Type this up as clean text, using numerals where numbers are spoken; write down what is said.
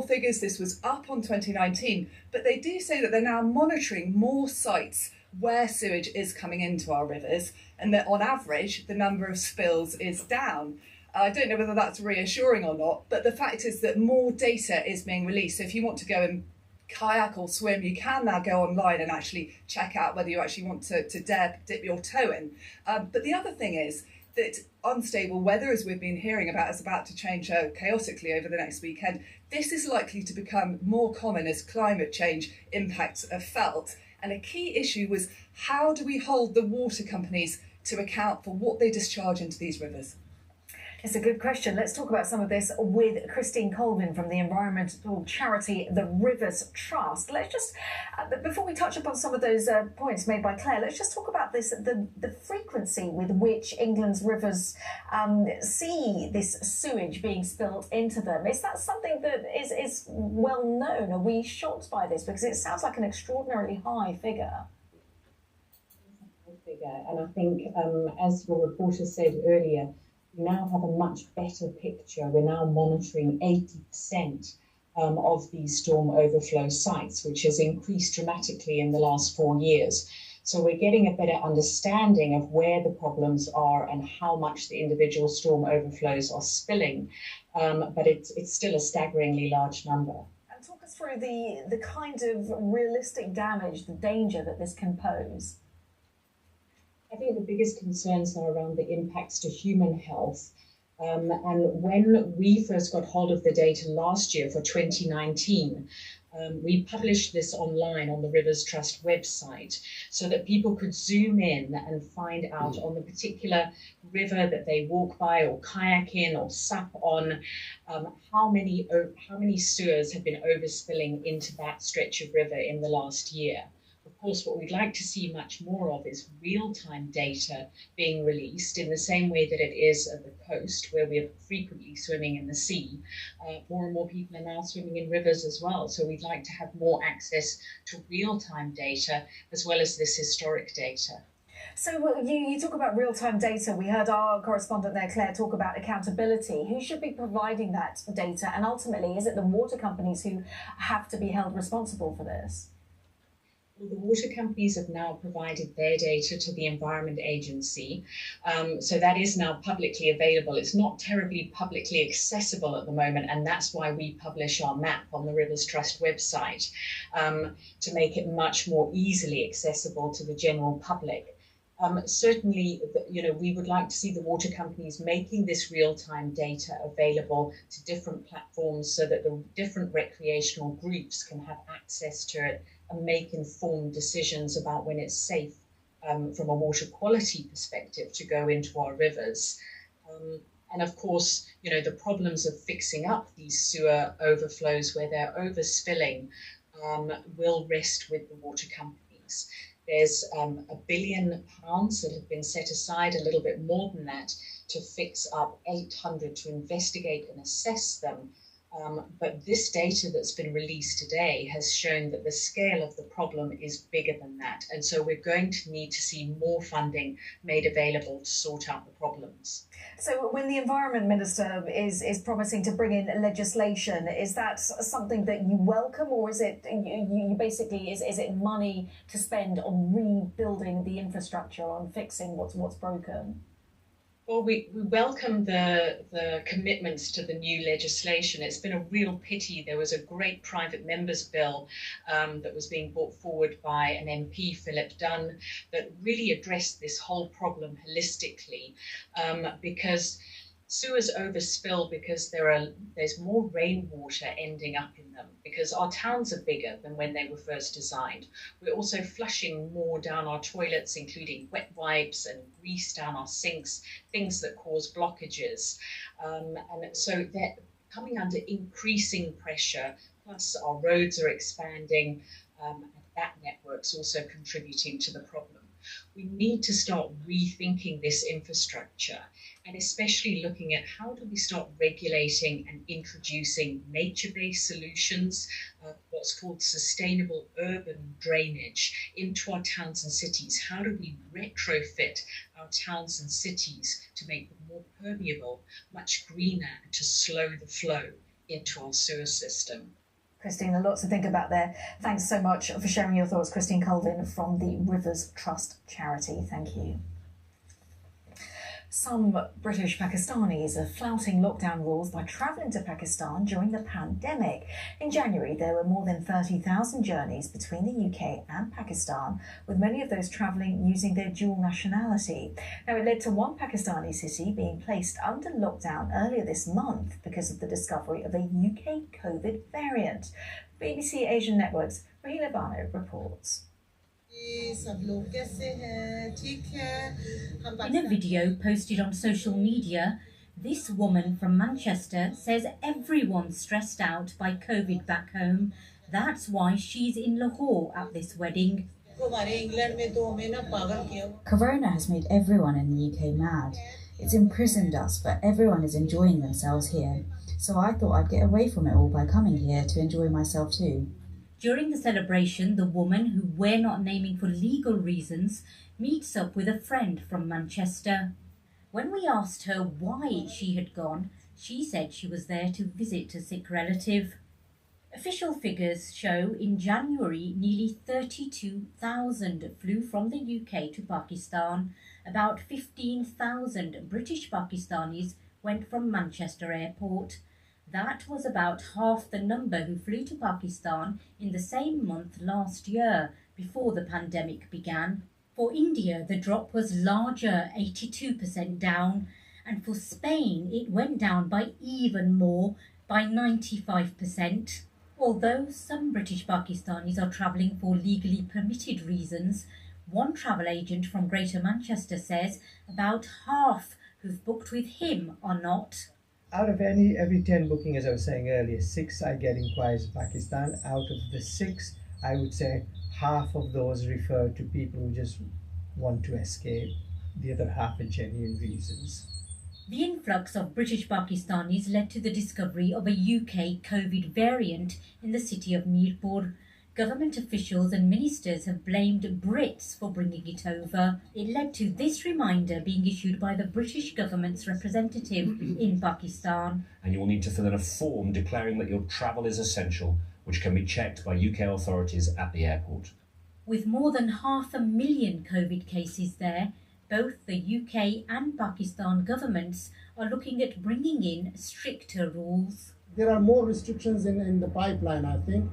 figures, this was up on 2019, but they do say that they're now monitoring more sites where sewage is coming into our rivers, and that on average the number of spills is down. I don't know whether that's reassuring or not, but the fact is that more data is being released. So if you want to go and kayak or swim, you can now go online and actually check out whether you actually want to dare dip your toe in. But the other thing is that unstable weather, as we've been hearing about, is about to change chaotically over the next weekend. This is likely to become more common as climate change impacts are felt. And a key issue was, how do we hold the water companies to account for what they discharge into these rivers? It's a good question. Let's talk about some of this with Christine Colvin from the environmental charity The Rivers Trust. Let's just, before we touch upon some of those points made by Claire, let's just talk about this, the frequency with which England's rivers see this sewage being spilled into them. Is that something that is well known? Are we shocked by this? Because it sounds like an extraordinarily high figure. And I think, as your reporter said earlier, we now have a much better picture. We're now monitoring 80% of these storm overflow sites, which has increased dramatically in the last 4 years. So we're getting a better understanding of where the problems are and how much the individual storm overflows are spilling. But it's still a staggeringly large number. And talk us through the kind of realistic damage, the danger that this can pose. I think the biggest concerns are around the impacts to human health. And when we first got hold of the data last year for 2019, we published this online on the Rivers Trust website so that people could zoom in and find out on the particular river that they walk by or kayak in or sup on, how many sewers have been overspilling into that stretch of river in the last year. Of course, what we'd like to see much more of is real-time data being released in the same way that it is at the coast, where we're frequently swimming in the sea. More and more people are now swimming in rivers as well. So we'd like to have more access to real-time data as well as this historic data. So you talk about real-time data. We heard our correspondent there, Claire, talk about accountability. Who should be providing that data? And ultimately, is it the water companies who have to be held responsible for this? Well, the water companies have now provided their data to the Environment Agency, so that is now publicly available. It's not terribly publicly accessible at the moment, and that's why we publish our map on the Rivers Trust website, to make it much more easily accessible to the general public. Certainly, we would like to see the water companies making this real-time data available to different platforms so that the different recreational groups can have access to it and make informed decisions about when it's safe from a water quality perspective to go into our rivers. And of course, the problems of fixing up these sewer overflows where they're overspilling will rest with the water companies. There's £1 billion that have been set aside, a little bit more than that, to fix up 800 to investigate and assess them. But this data that's been released today has shown that the scale of the problem is bigger than that. And so we're going to need to see more funding made available to sort out the problems. So when the Environment Minister is promising to bring in legislation, is that something that you welcome, or is it you basically is it money to spend on rebuilding the infrastructure, on fixing what's broken? Well, we welcome the commitments to the new legislation. It's been a real pity. There was a great private members bill that was being brought forward by an MP, Philip Dunn, that really addressed this whole problem holistically, because sewers overspill because there's more rainwater ending up in them, because our towns are bigger than when they were first designed. We're also flushing more down our toilets, including wet wipes and grease down our sinks, things that cause blockages. And so they're coming under increasing pressure, plus our roads are expanding, and that network's also contributing to the problem. We need to start rethinking this infrastructure, and especially looking at how do we start regulating and introducing nature-based solutions, what's called sustainable urban drainage, into our towns and cities. How do we retrofit our towns and cities to make them more permeable, much greener, and to slow the flow? into our sewer system. Christine, a lot to think about there. Thanks so much for sharing your thoughts, Christine Colvin from the Rivers Trust charity. Thank you. Some British Pakistanis are flouting lockdown rules by travelling to Pakistan during the pandemic. In January, there were more than 30,000 journeys between the UK and Pakistan, with many of those travelling using their dual nationality. Now, it led to one Pakistani city being placed under lockdown earlier this month because of the discovery of a UK COVID variant. BBC Asian Network's Rahila Bano reports. In a video posted on social media, this woman from Manchester says everyone's stressed out by COVID back home. That's why she's in Lahore at this wedding. Corona has made everyone in the UK mad. It's imprisoned us, but everyone is enjoying themselves here. So I thought I'd get away from it all by coming here to enjoy myself too. During the celebration, the woman, who we're not naming for legal reasons, meets up with a friend from Manchester. When we asked her why she had gone, she said she was there to visit a sick relative. Official figures show in January nearly 32,000 flew from the UK to Pakistan. About 15,000 British Pakistanis went from Manchester Airport. That was about half the number who flew to Pakistan in the same month last year, before the pandemic began. For India, the drop was larger, 82% down, and for Spain, it went down by even more, by 95%. Although some British Pakistanis are travelling for legally permitted reasons, one travel agent from Greater Manchester says about half who've booked with him are not. Out of every 10 booking, as I was saying earlier, 6 I get inquiries Pakistan. Out of the 6, I would say half of those refer to people who just want to escape. The other half are genuine reasons. The influx of British Pakistanis led to the discovery of a UK COVID variant in the city of Mirpur. Government officials and ministers have blamed Brits for bringing it over. It led to this reminder being issued by the British government's representative in Pakistan. And you will need to fill in a form declaring that your travel is essential, which can be checked by UK authorities at the airport. With more than 500,000 COVID cases there, both the UK and Pakistan governments are looking at bringing in stricter rules. There are more restrictions in the pipeline, I think.